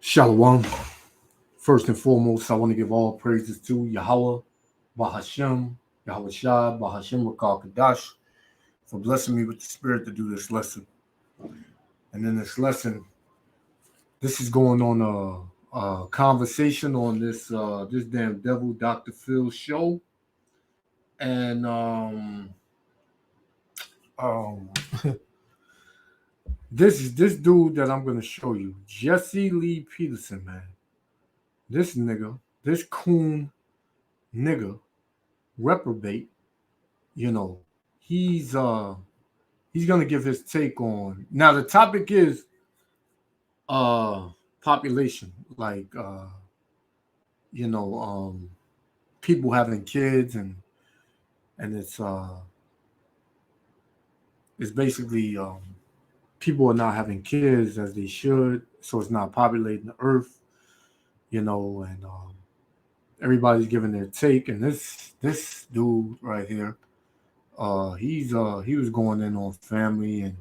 Shalom. First and foremost, I want to give all praises to Yahweh, Bahashem, Yahweh Shah, Bahashem Rakal Kadash, for blessing me with the spirit to do this lesson. And in this lesson, this is going on a conversation on this damn devil Dr. Phil show. And this is this dude that I'm gonna show you, Jesse Lee Peterson, man. This nigga, this coon nigga, reprobate, you know, he's gonna give his take on. Now the topic is population, like people having kids, and it's basically people are not having kids as they should, so it's not populating the earth, and everybody's giving their take. And this dude right here, he was going in on family and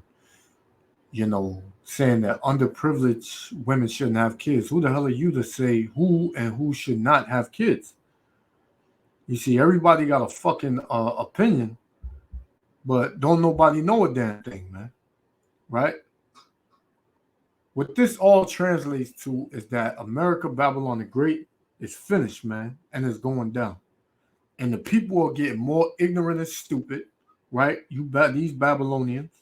saying that underprivileged women shouldn't have kids. Who the hell are you to say who and who should not have kids? You see, everybody got a fucking opinion, but don't nobody know a damn thing, man. Right? What this all translates to is that America, Babylon the Great, is finished, man, and it's going down. And the people are getting more ignorant and stupid, right? These Babylonians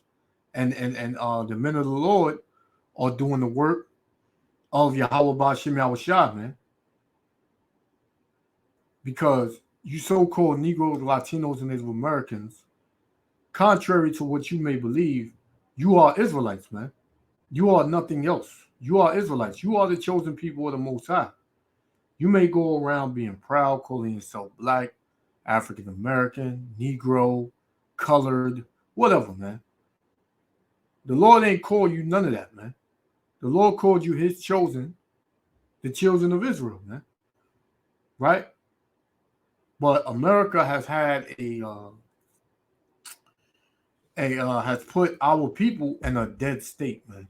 and the men of the Lord are doing the work of Yahweh Ba'Shem Yahweh Shah, man. Because you so-called Negroes, Latinos, and Native Americans, contrary to what you may believe, you are Israelites, man. You are nothing else. You are Israelites. You are the chosen people of the Most High. You may go around being proud, calling yourself black, African American, Negro, colored, whatever, man. The Lord ain't called you none of that, man. The Lord called you his chosen, the children of Israel, man. Right? But America has had has put our people in a dead state, man.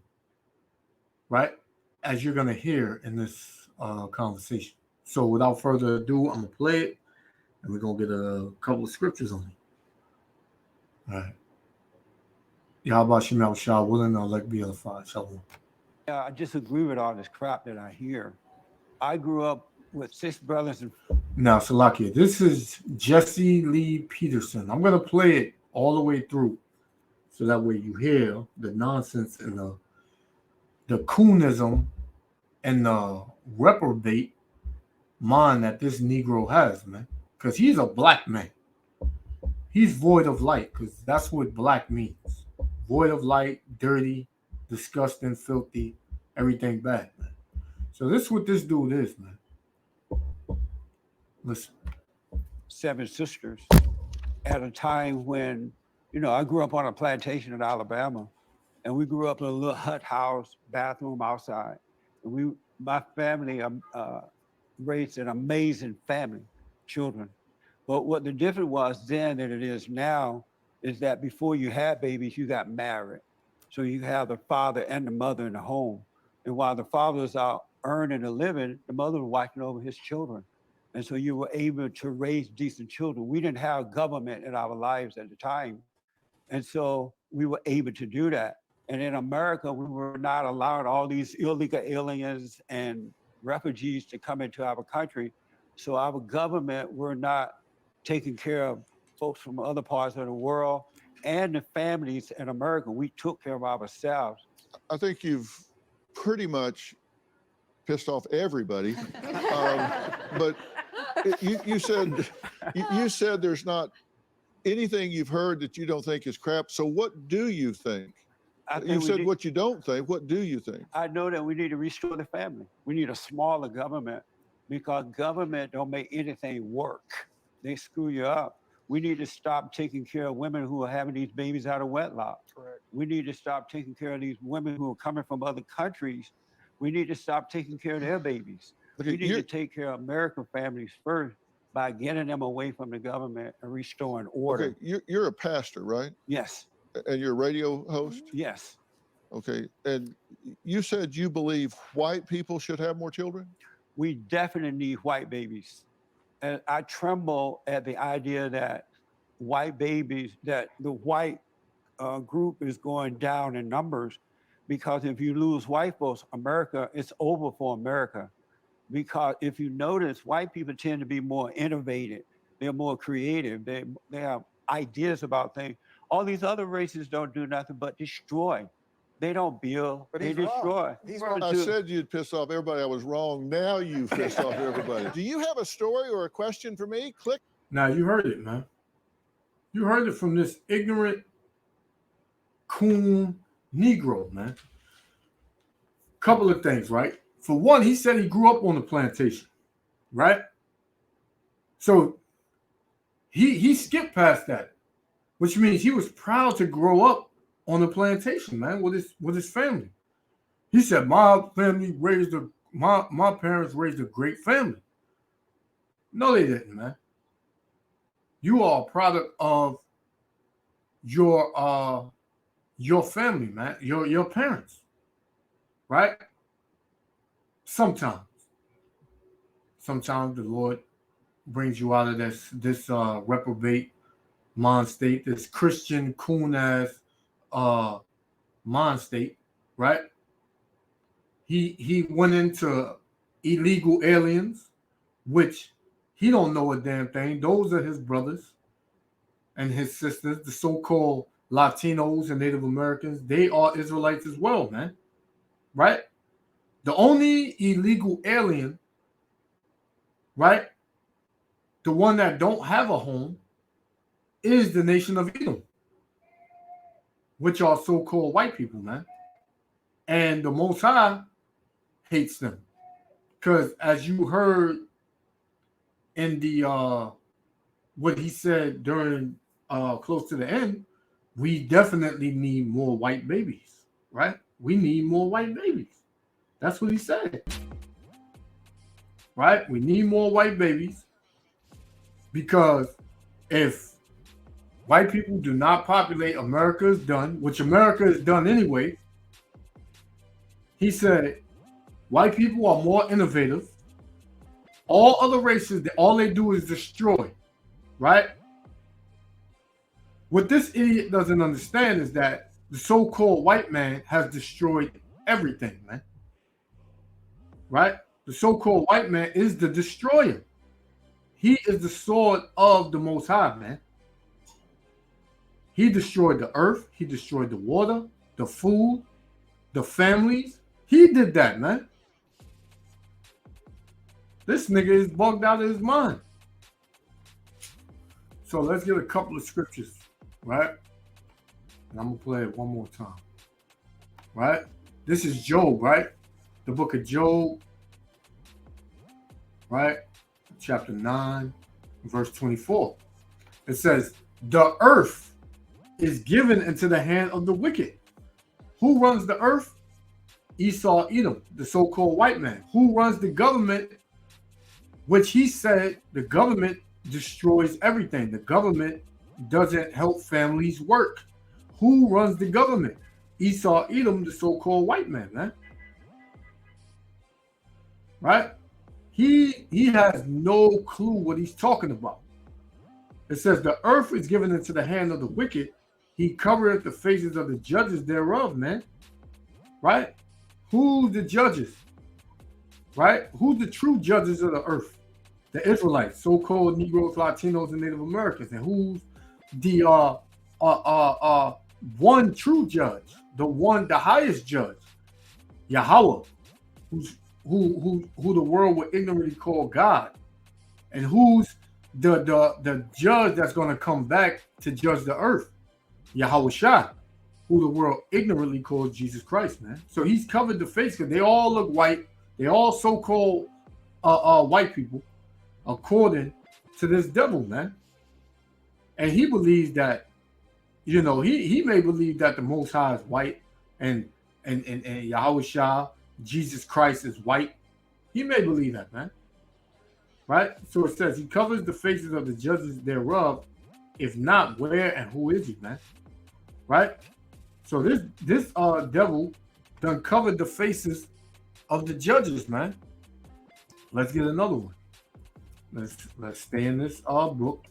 Right? As you're gonna hear in this conversation. So without further ado, I'm gonna play it, and we're gonna get a couple of scriptures on it. All right. Yahweh Shemel Shah, willing, I'll let be edified. Shalom. Yeah, I disagree with all this crap that I hear. I grew up with 6 brothers and... Now, Salakia, this is Jesse Lee Peterson. I'm gonna play it all the way through, so that way you hear the nonsense and the coonism and the reprobate mind that this Negro has, man. Because he's a black man. He's void of light, because that's what black means. Void of light, dirty, disgusting, filthy, everything bad, man. So this is what this dude is, man. Listen. 7 sisters at a time when, I grew up on a plantation in Alabama, and we grew up in a little hut house, bathroom outside. And my family raised an amazing family, children. But what the difference was then than it is now is that before you had babies, you got married. So you have the father and the mother in the home. And while the father was out earning a living, the mother was watching over his children. And so you were able to raise decent children. We didn't have government in our lives at the time. And so we were able to do that. And in America, we were not allowed all these illegal aliens and refugees to come into our country. So our government were not taking care of folks from other parts of the world and the families in America. We took care of ourselves. I think you've pretty much pissed off everybody. But you said there's not anything you've heard that you don't think is crap. So what do you think? You said what you don't think. What do you think? I know that we need to restore the family. We need a smaller government, because government don't make anything work. They screw you up. We need to stop taking care of women who are having these babies out of wedlock. Correct. We need to stop taking care of these women who are coming from other countries. We need to stop taking care of their babies. Okay, we need to take care of American families first by getting them away from the government and restoring order. Okay, you're a pastor, right? Yes. And you're a radio host? Yes. Okay. And you said you believe white people should have more children? We definitely need white babies. And I tremble at the idea that white babies, that the white group is going down in numbers, because if you lose white folks, America, it's over for America. Because if you notice, white people tend to be more innovative. They're more creative. They have ideas about things. All these other races don't do nothing but destroy. They don't build, But they he's wrong. destroy. He's But wrong. I to- said you'd piss off everybody. I was wrong. Now you've pissed off everybody. Do you have a story or a question for me? Click. Now you heard it, man. You heard it from this ignorant coon Negro, man. Couple of things, right? For one, he said he grew up on the plantation, right? So he skipped past that, which means he was proud to grow up on the plantation, man, with his family. He said, my parents raised a great family. No, they didn't, man. You are a product of your family, man, your parents, right? Sometimes the Lord brings you out of this reprobate mind state, this Christian coon ass mind state, right? He went into illegal aliens, which he don't know a damn thing. Those are his brothers and his sisters, the so-called Latinos and Native Americans. They are Israelites as well, man. Right? The only illegal alien, right, the one that don't have a home, is the nation of Edom, which are so-called white people, man. And the Most High hates them. Because as you heard in the what he said during close to the end, we definitely need more white babies, right? We need more white babies. That's what he said, right? We need more white babies, because if white people do not populate, America is done, which America is done anyway. He said white people are more innovative. All other races, all they do is destroy, right? What this idiot doesn't understand is that the so-called white man has destroyed everything, man. Right? The so-called white man is the destroyer. He is the sword of the Most High, man. He destroyed the earth. He destroyed the water, the food, the families. He did that, man. This nigga is bugged out of his mind. So let's get a couple of scriptures, right? And I'm going to play it one more time, right? This is Job, right? The book of Job, right? Chapter 9, verse 24. It says, the earth is given into the hand of the wicked. Who runs the earth? Esau, Edom, the so-called white man. Who runs the government? Which he said the government destroys everything. The government doesn't help families work. Who runs the government? Esau, Edom, the so-called white man, man. Right? He has no clue what he's talking about. It says the earth is given into the hand of the wicked. He covereth the faces of the judges thereof, man. Right? Who's the judges? Right? Who's the true judges of the earth? The Israelites, so-called Negroes, Latinos, and Native Americans. And who's the one true judge? The highest judge, Yahweh, who the world would ignorantly call God, and who's the judge that's going to come back to judge the earth, Yahweh Shah, who the world ignorantly calls Jesus Christ, man. So he's covered the face because they all look white. They all so-called white people, according to this devil, man. And he believes that, you know, he may believe that the Most High is white and Yahweh Shah, Jesus Christ is white. He may believe that, man. Right? So it says he covers the faces of the judges thereof. If not, where and who is he, man? Right? So this devil done covered the faces of the judges, man. Let's get another one. Let's stay in this book.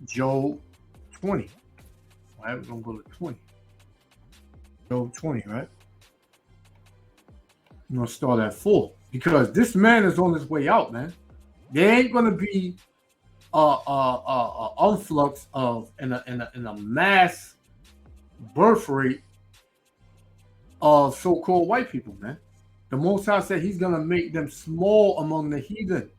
Job 20. All right, we're gonna go to 20. Job 20, right? I'm gonna start at 4 because this man is on his way out, man. There ain't gonna be influx of in a mass birth rate of so-called white people, man. The Most High said he's gonna make them small among the heathen,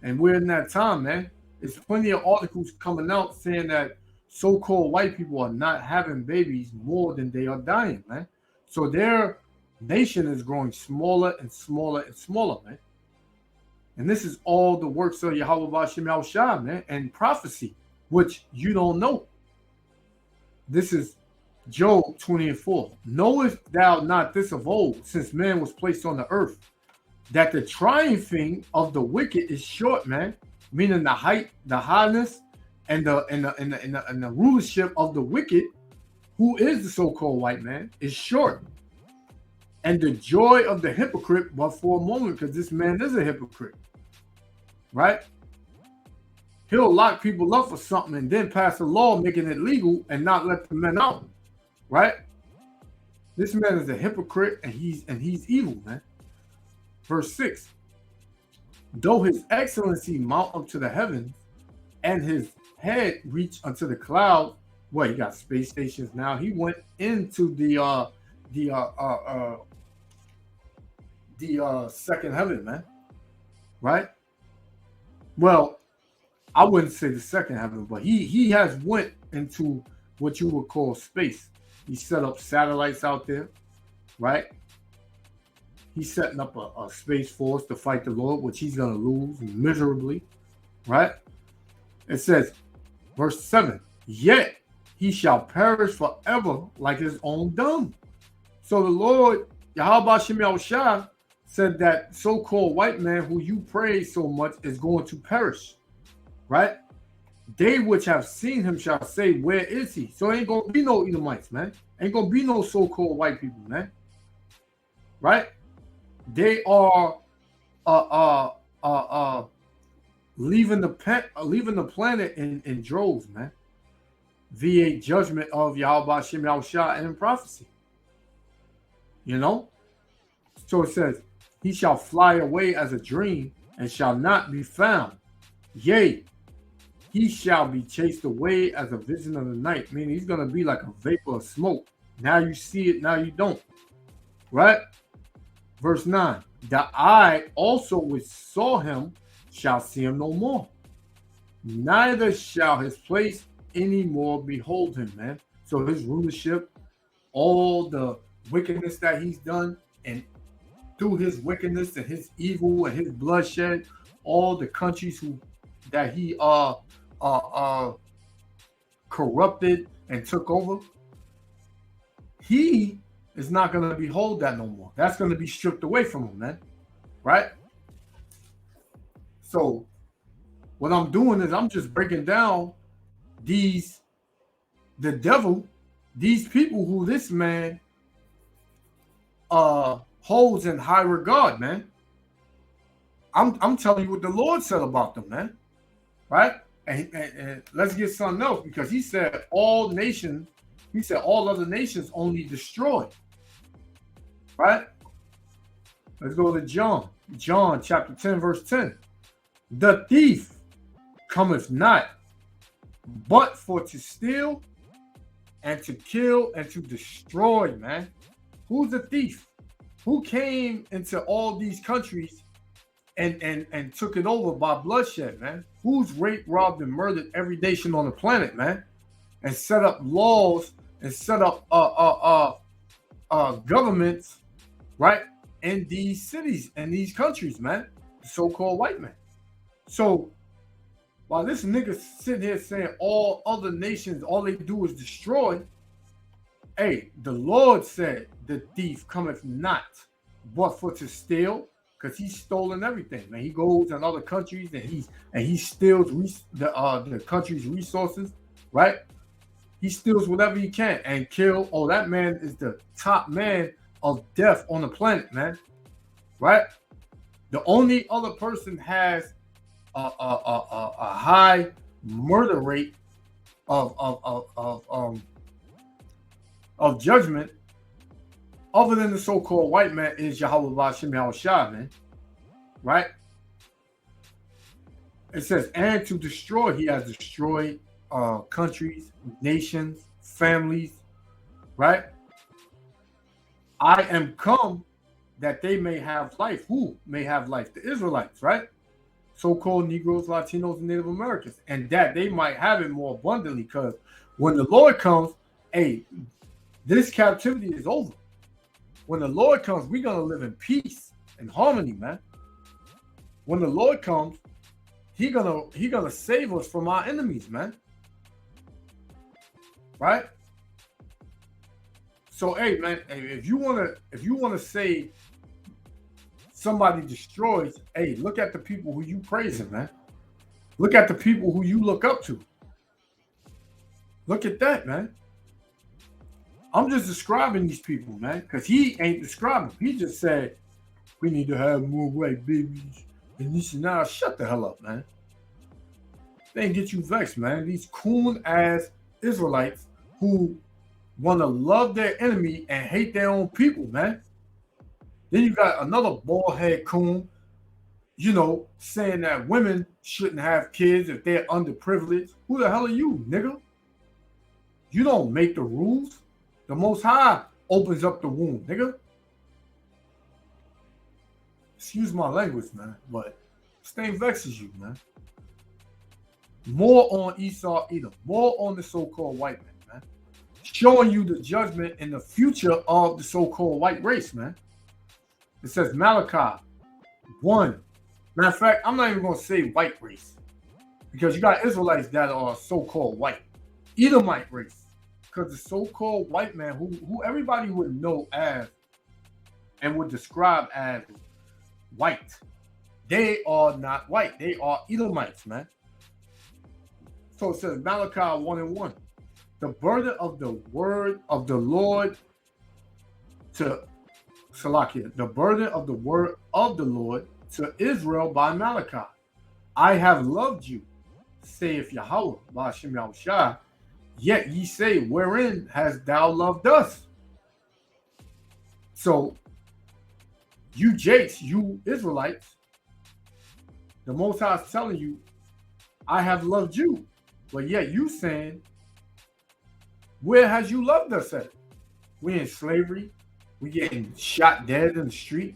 and we're in that time, man. There's plenty of articles coming out saying that so-called white people are not having babies more than they are dying, man. So their nation is growing smaller and smaller and smaller, man. And this is all the works of Yahweh B'Shem Yahushua, man, and prophecy, which you don't know. This is Job 20:4. Knowest thou not this of old, since man was placed on the earth, that the triumphing of the wicked is short, man, meaning the height, the highness, and the rulership of the wicked, who is the so-called white man, is short. And the joy of the hypocrite, but for a moment, because this man is a hypocrite, right? He'll lock people up for something and then pass a law making it legal and not let the men out, right? This man is a hypocrite and he's evil, man. Verse 6. Though his excellency mount up to the heavens and his head reach unto the cloud, well, he got space stations now. He went into the second heaven, man. Right? Well, I wouldn't say the second heaven, but he has went into what you would call space. He set up satellites out there, right? He's setting up a space force to fight the Lord, which he's going to lose miserably, right? It says, verse 7, yet he shall perish forever like his own dung. So the Lord, Yahweh B'Shem Yahushua, said that so-called white man who you praise so much is going to perish, right? They which have seen him shall say, where is he? So ain't going to be no Edomites, man. Ain't going to be no so-called white people, man. Right? They are leaving the planet in droves, man. Via judgment of Yahweh B'Shem Yahushua and prophecy. You know? So it says, he shall fly away as a dream and shall not be found. Yea, he shall be chased away as a vision of the night. Meaning he's going to be like a vapor of smoke. Now you see it, now you don't. Right? Verse 9. The eye also which saw him shall see him no more. Neither shall his place any more behold him, man. So his rulership, all the wickedness that he's done, and through his wickedness and his evil and his bloodshed, all the countries that he corrupted and took over, he is not going to behold that no more. That's going to be stripped away from him, man. Right? So what I'm doing is I'm just breaking down the devil, these people who this man holds in high regard, man. I'm telling you what the Lord said about them, man. Right? And let's get something else, because he said all other nations only destroy. Right? Let's go to John chapter 10, verse 10. The thief cometh not but for to steal and to kill and to destroy, man. Who's the thief? Who came into all these countries and took it over by bloodshed, man? Who's raped, robbed, and murdered every nation on the planet, man? And set up laws and set up governments, right, in these cities and these countries, man. The so-called white man. So while this nigga sitting here saying all other nations, all they do is destroy, hey, the Lord said the thief cometh not but for to steal, because he's stolen everything, man. He goes in other countries and he steals the country's resources, right? He steals whatever he can and kill. Oh, that man is the top man of death on the planet, man. Right? The only other person has a high murder rate of judgment, other than the so-called white man, is Yahweh Ba'Shem Yahushua, man. Right? It says, and to destroy, he has destroyed countries, nations, families, right? I am come that they may have life. Who may have life? The Israelites, right? So-called Negroes, Latinos, and Native Americans. And that they might have it more abundantly, because when the Lord comes, hey, this captivity is over. When the Lord comes, we're going to live in peace and harmony, man. When the Lord comes, He gonna save us from our enemies, man. Right? So, hey, man, if you wanna say somebody destroys, hey, look at the people who you praising, man. Look at the people who you look up to. Look at that, man. I'm just describing these people, man, because he ain't describing. He just said we need to have more white babies. And this and that. Shut the hell up, man. They ain't get you vexed, man. These coon-ass Israelites who want to love their enemy and hate their own people, man. Then you got another bald-head coon, saying that women shouldn't have kids if they're underprivileged. Who the hell are you, nigga? You don't make the rules. The Most High opens up the womb, nigga. Excuse my language, man, but this thing vexes you, man. More on Esau, Edom, more on the so-called white man, man. Showing you the judgment in the future of the so-called white race, man. It says Malachi 1. Matter of fact, I'm not even going to say white race, because you got Israelites that are so-called white. Edomite race, because the so-called white man, who everybody would know as and would describe as white, they are not white. They are Edomites, man. So it says Malachi 1:1. The burden of the word of the Lord to Salakia. The burden of the word of the Lord to Israel by Malachi. I have loved you, saith Yahweh, Ba'Shem Yahushua. Yet ye say, wherein hast thou loved us? So you Jakes, you Israelites, the Most High is telling you, I have loved you. But yet you saying, where has you loved us at? We in slavery. We getting shot dead in the street.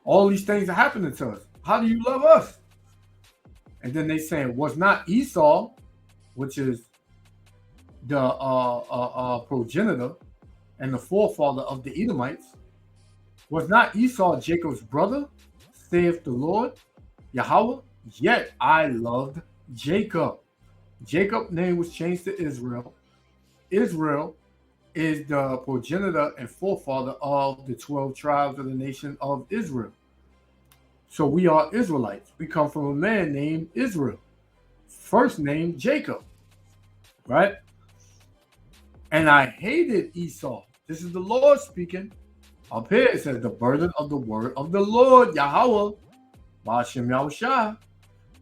All these things are happening to us. How do you love us? And then they saying, was not Esau, which is the progenitor and the forefather of the Edomites, was not Esau Jacob's brother, saith the Lord, Yahweh? Yet I loved Jacob. Jacob's name was changed to Israel. Israel is the progenitor and forefather of the 12 tribes of the nation of Israel. So we are Israelites. We come from a man named Israel. First name Jacob. Right? And I hated Esau. This is the Lord speaking. Up here it says the burden of the word of the Lord, Yahweh, Ba'Shem Yahushua.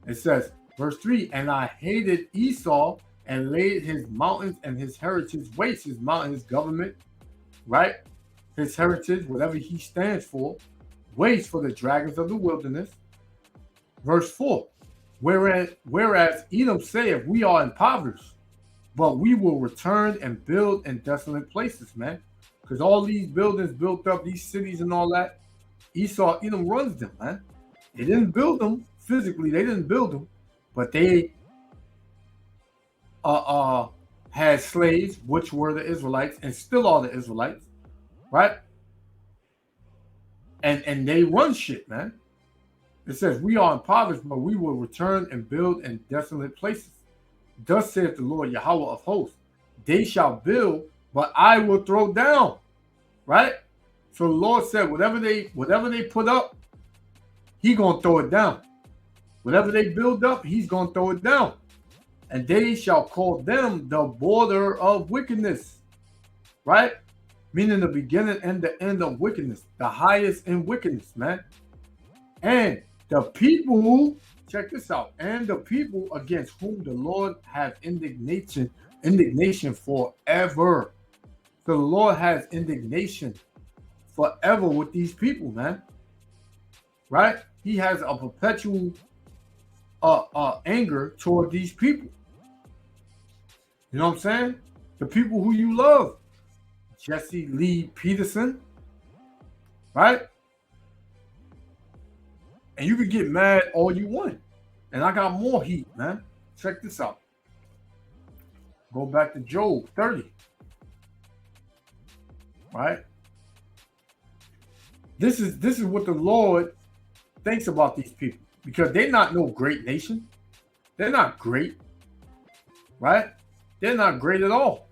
It says, verse 3, and I hated Esau and laid his mountains and his heritage waste, his mountain, his government, right? His heritage, whatever he stands for, waste for the dragons of the wilderness. Verse 4, whereas Edom saith, we are impoverished, but we will return and build in desolate places, man. Because all these buildings built up, these cities and all that, Esau, Edom runs them, man. They didn't build them physically, they didn't build them, but they had slaves, which were the Israelites, and still are the Israelites, right? And they run shit, man. It says, we are impoverished, but we will return and build in desolate places. Thus saith the Lord Yahweh of hosts, they shall build, but I will throw down, right? So the Lord said, whatever they put up, he gonna throw it down. Whatever they build up, he's gonna throw it down. and they shall call them the border of wickedness, right? Meaning the beginning and the end of wickedness, the highest in wickedness, man. And the people, check this out, and the people against whom the Lord has indignation forever. So the Lord has indignation forever with these people, man. Right? He has a perpetual anger toward these people. You know what I'm saying? The people who you love. Jesse Lee Peterson, right? And you can get mad all you want. And I got more heat, man. Check this out. Go back to Job 30. Right? This is what the Lord thinks about these people, because they're not no great nation. They're not great. Right? They're not great at all.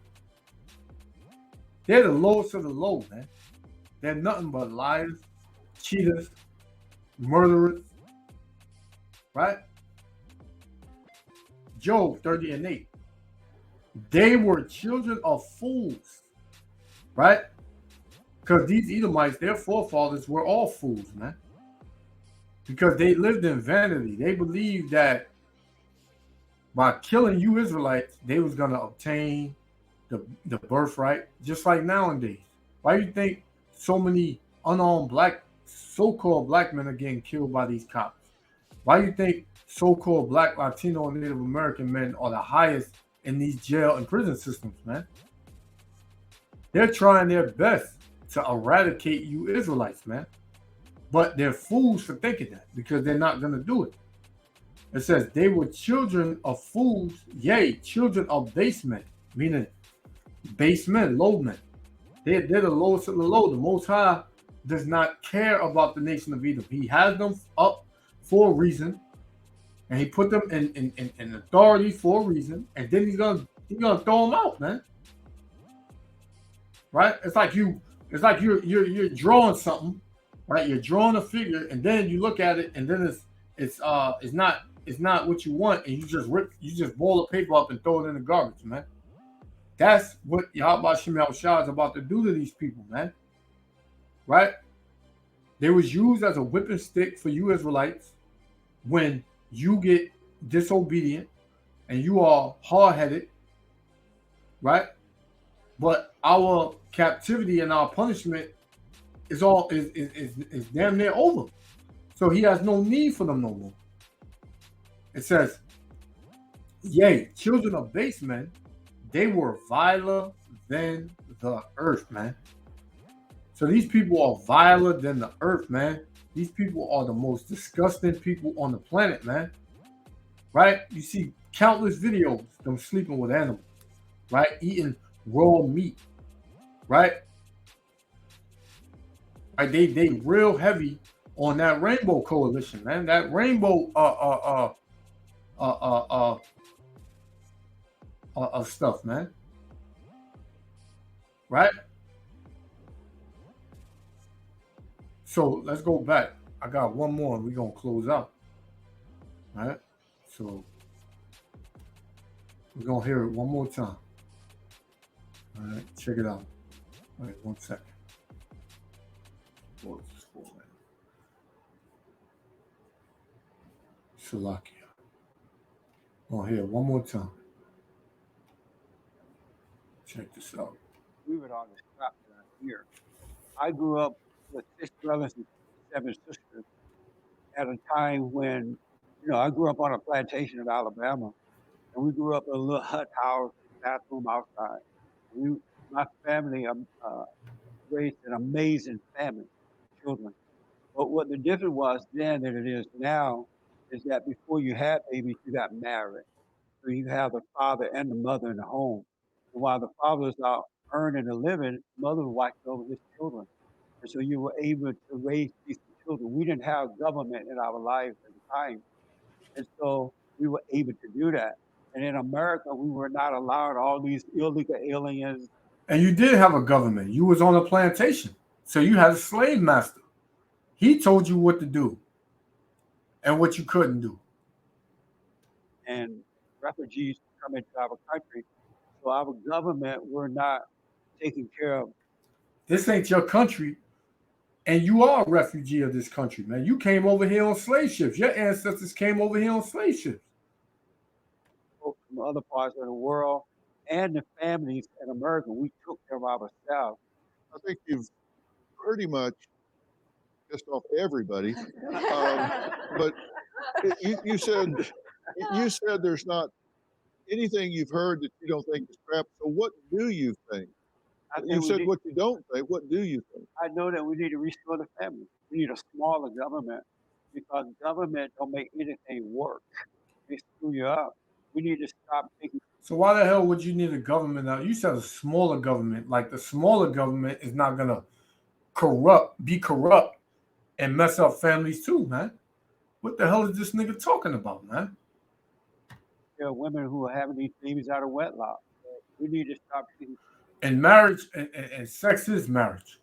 They're the lowest of the low, man. They're nothing but liars, cheaters, murderers. Right? Job 30 and 8. They were children of fools. Right? Because these Edomites, their forefathers were all fools, man. Because they lived in vanity. They believed that by killing you Israelites, they was going to obtain the birthright, just like nowadays. Why do you think so many unarmed so-called black men are getting killed by these cops? Why do you think so-called black, Latino, and Native American men are the highest in these jail and prison systems, man? They're trying their best to eradicate you Israelites, man. But they're fools for thinking that, because they're not going to do it. It says they were children of fools, yea, children of base men, meaning base men, low men. They're the lowest of the low. The Most High does not care about the nation of Edom. He has them up for a reason, and he put them in authority for a reason, and then he's gonna throw them out, man. Right? It's like you're drawing something, right? You're drawing a figure, and then you look at it, and then it's not what you want, and you just boil the paper up and throw it in the garbage, man. That's what Yahweh Shem Shah is about to do to these people, man. Right? They was used as a whipping stick for you Israelites when you get disobedient and you are hard-headed, right? But our captivity and our punishment is damn near over. So he has no need for them no more. It says, yea, children of base men, they were viler than the earth, man. So these people are viler than the earth, man. These people are the most disgusting people on the planet, man. Right? You see countless videos of them sleeping with animals, right? Eating raw meat, right? Right? They real heavy on that Rainbow Coalition, man. That Rainbow stuff, man. Right? So let's go back. I got one more and we're gonna close out. All right. So we're gonna hear it one more time. All right, check it out. All right, 1 second. What is this for, man? Shalakia. Gonna hear it one more time. Check this out. We would all the crap that I hear. I grew up with 6 brothers and 7 sisters at a time when, I grew up on a plantation in Alabama, and we grew up in a little hut house, bathroom outside. My family raised an amazing family, children. But what the difference was then than it is now is that before you had babies, you got married. So you have the father and the mother in the home. And while the father was out earning a living, mother watched over his children. And so you were able to raise these children. We didn't have government in our lives at the time. And so we were able to do that. And in America, we were not allowed all these illegal aliens. And you did have a government. You was on a plantation. So you had a slave master. He told you what to do and what you couldn't do. And refugees come into our country. So our government were not taking care of. This ain't your country, and you are a refugee of this country, man. You came over here on slave ships. Your ancestors came over here on slave ships. Folks from other parts of the world and the families in America. We took care of ourselves. I think you've pretty much pissed off everybody. But you said there's not anything you've heard that you don't think is crap. So what do you think? You said what you don't think. What do you think? I know that we need to restore the family. We need a smaller government because government don't make anything work. They screw you up. We need to stop thinking. So why the hell would you need a government now? You said a smaller government. Like the smaller government is not gonna be corrupt, and mess up families too, man. What the hell is this nigga talking about, man? There are women who are having these babies out of wedlock. We need to stop thinking. And marriage and sex is marriage.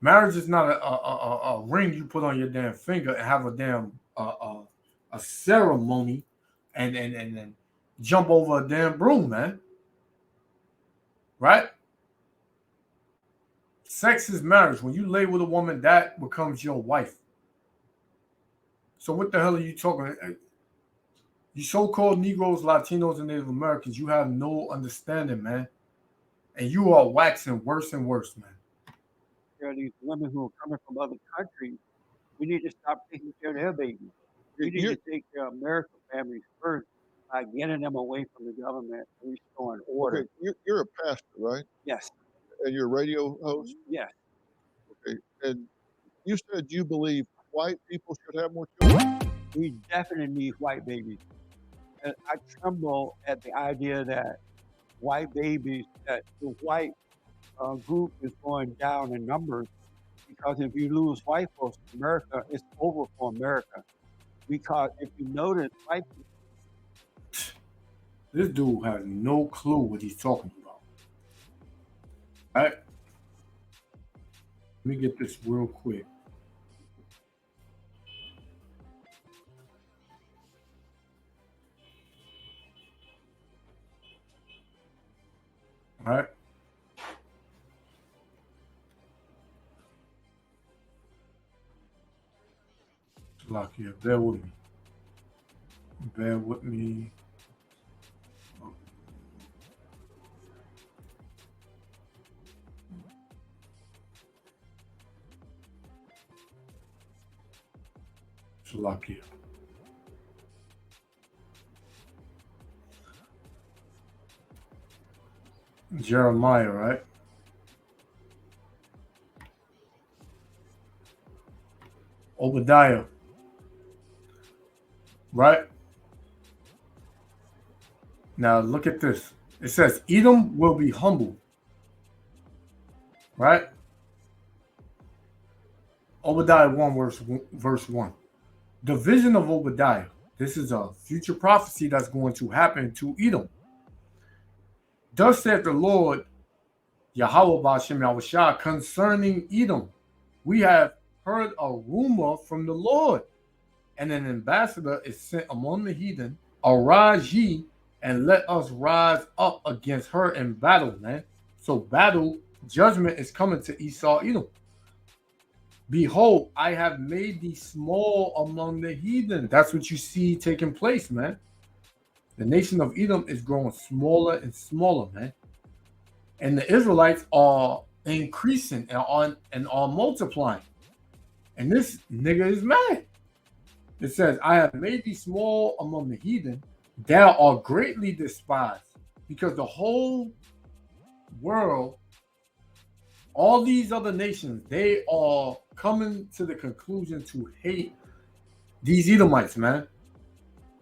Marriage is not a ring you put on your damn finger and have a damn a ceremony and jump over a damn broom, man. Right? Sex is marriage. When you lay with a woman, that becomes your wife. So what the hell are you talking? You so-called Negroes, Latinos, and Native Americans, you have no understanding, man. And you are waxing worse and worse, man. There are these women who are coming from other countries. We need to stop taking care of their babies. We need to take care of American families first by getting them away from the government and restoring order. Okay, you're a pastor, right? Yes. And you're a radio host? Yes. Okay. And you said you believe white people should have more children? We definitely need white babies. And I tremble at the idea that white babies, that the white group is going down in numbers, because if you lose white folks in America, it's over for America. Because if you notice, white people. This dude has no clue what he's talking about. All right? Let me get this real quick. All right? Lock here. Bear with me. Bear with me. Lock here. Jeremiah, right? Obadiah, right? Now look at this. It says Edom will be humbled, right? Obadiah 1 verse 1. The vision of Obadiah. This is a future prophecy that's going to happen to Edom. Thus said the Lord, Yahweh Ba'ashem Yahushua, concerning Edom. We have heard a rumor from the Lord, and an ambassador is sent among the heathen. Arise ye, and let us rise up against her in battle, man. So battle, judgment is coming to Esau, Edom. Behold, I have made thee small among the heathen. That's what you see taking place, man. The nation of Edom is growing smaller and smaller, man. And the Israelites are increasing and are multiplying. And this nigga is mad. It says, I have made thee small among the heathen. Thou art greatly despised. Because the whole world, all these other nations, they are coming to the conclusion to hate these Edomites, man.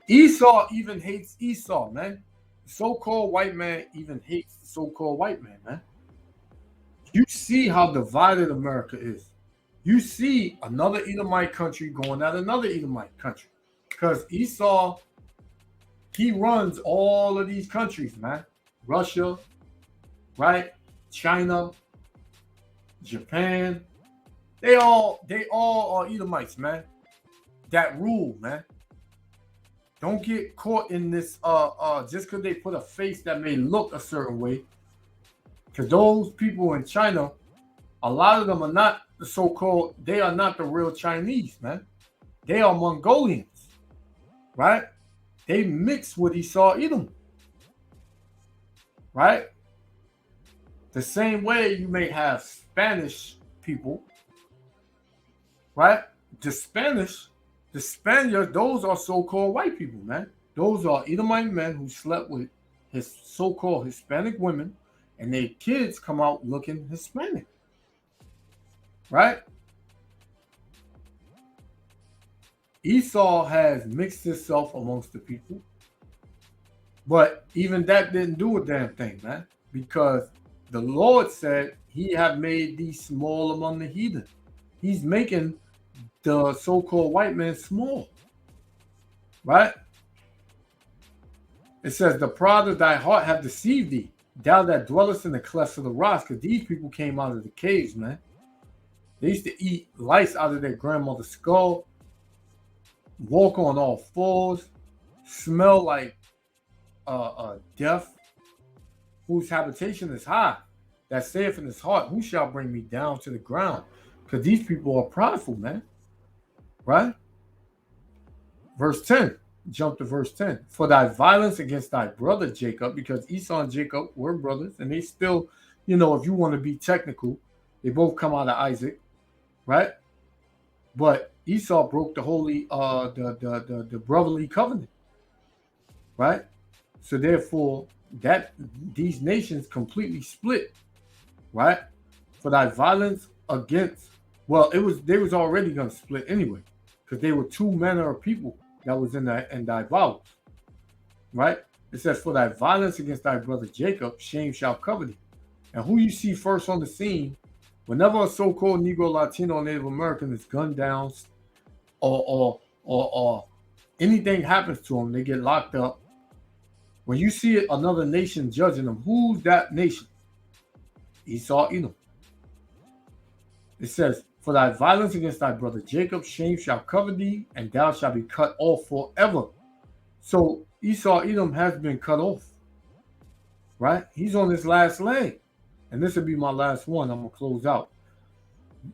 Esau even hates Esau, man. The so-called white man even hates the so-called white man, man. You see how divided America is. You see another Edomite country going at another Edomite country. Because Esau, he runs all of these countries, man. Russia, right? China, Japan. They all are Edomites, man. That rule, man. Don't get caught in this just because they put a face that may look a certain way. Because those people in China, a lot of them are not the so-called, they are not the real Chinese, man. They are Mongolians, right? They mix with Esau Edom, right? The same way you may have Spanish people, right? The Spaniards, those are so-called white people, man. Those are Edomite men who slept with his so-called Hispanic women, and their kids come out looking Hispanic, right? Esau has mixed himself amongst the people, but even that didn't do a damn thing, man, because the Lord said he have made these small among the heathen. He's making the so-called white man small, right? It says, the pride of thy heart have deceived thee, thou that dwellest in the clefts of the rocks, because these people came out of the caves, man. They used to eat lice out of their grandmother's skull, walk on all fours, smell like death, whose habitation is high, that saith in his heart, who shall bring me down to the ground? Because these people are prideful, man, right? Verse 10, jump to verse 10. For thy violence against thy brother Jacob, because Esau and Jacob were brothers, and they still, you know, if you want to be technical, they both come out of Isaac, right? But Esau broke the holy, the brotherly covenant, right? So therefore, that these nations completely split, right? For thy violence against, well, they was already gonna split anyway, because they were two manner of people that was in thy vows, right? It says, for thy violence against thy brother Jacob, shame shall cover thee. And who you see first on the scene, whenever a so-called Negro, Latino, or Native American is gunned down, or anything happens to them, they get locked up. When you see another nation judging them, who's that nation? Esau Edom. It says, for thy violence against thy brother Jacob, shame shall cover thee, and thou shalt be cut off forever. So Esau Edom has been cut off, right? He's on his last leg. And this will be my last one. I'm going to close out.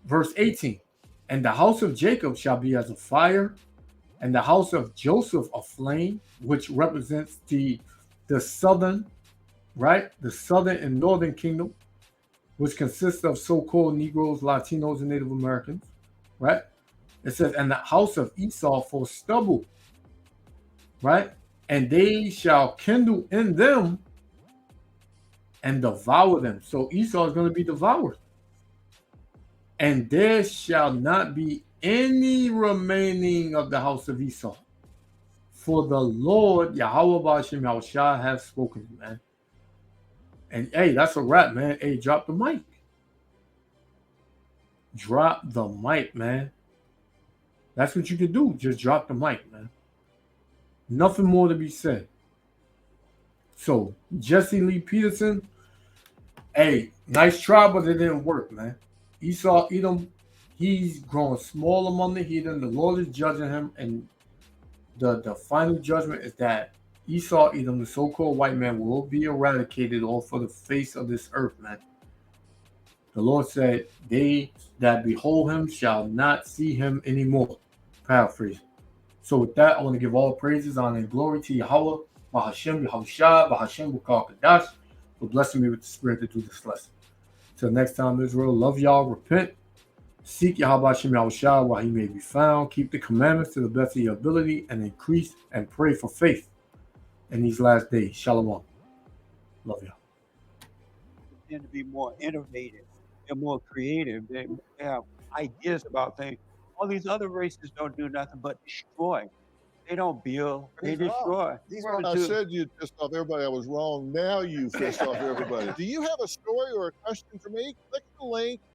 Verse 18, and the house of Jacob shall be as a fire, and the house of Joseph a flame, which represents the southern, right? The southern and northern kingdom, which consists of so-called Negroes, Latinos, and Native Americans, right? It says, and the house of Esau for stubble, right? And they shall kindle in them and devour them. So Esau is going to be devoured. And there shall not be any remaining of the house of Esau. For the Lord, Yahweh Ba'ashem Yahushua, have spoken, man. And hey, that's a wrap, man. Hey, drop the mic. Drop the mic, man. That's what you can do. Just drop the mic, man. Nothing more to be said. So, Jesse Lee Peterson, hey, nice try, but it didn't work, man. Esau Edom, he's growing small among the heathen. The Lord is judging him, and the final judgment is that Esau Edom, the so-called white man, will be eradicated off of the face of this earth, man. The Lord said, they that behold him shall not see him anymore. Paraphrase. So with that, I want to give all praises, honor, and glory to Yahweh, Bahashem, Yahushua, Bahashem, Bukal Kadash, for blessing me with the spirit to do this lesson. Till next time, Israel, love y'all, repent, seek Yahweh Hashem Yahushua while he may be found, keep the commandments to the best of your ability, and increase and pray for faith in these last days. Shalom. Love y'all. Tend to be more innovative and more creative. They have ideas about things. All these other races don't do nothing but destroy. They don't build, they destroy. I said you pissed off everybody. I was wrong. Now you pissed off everybody. Do you have a story or a question for me? Click the link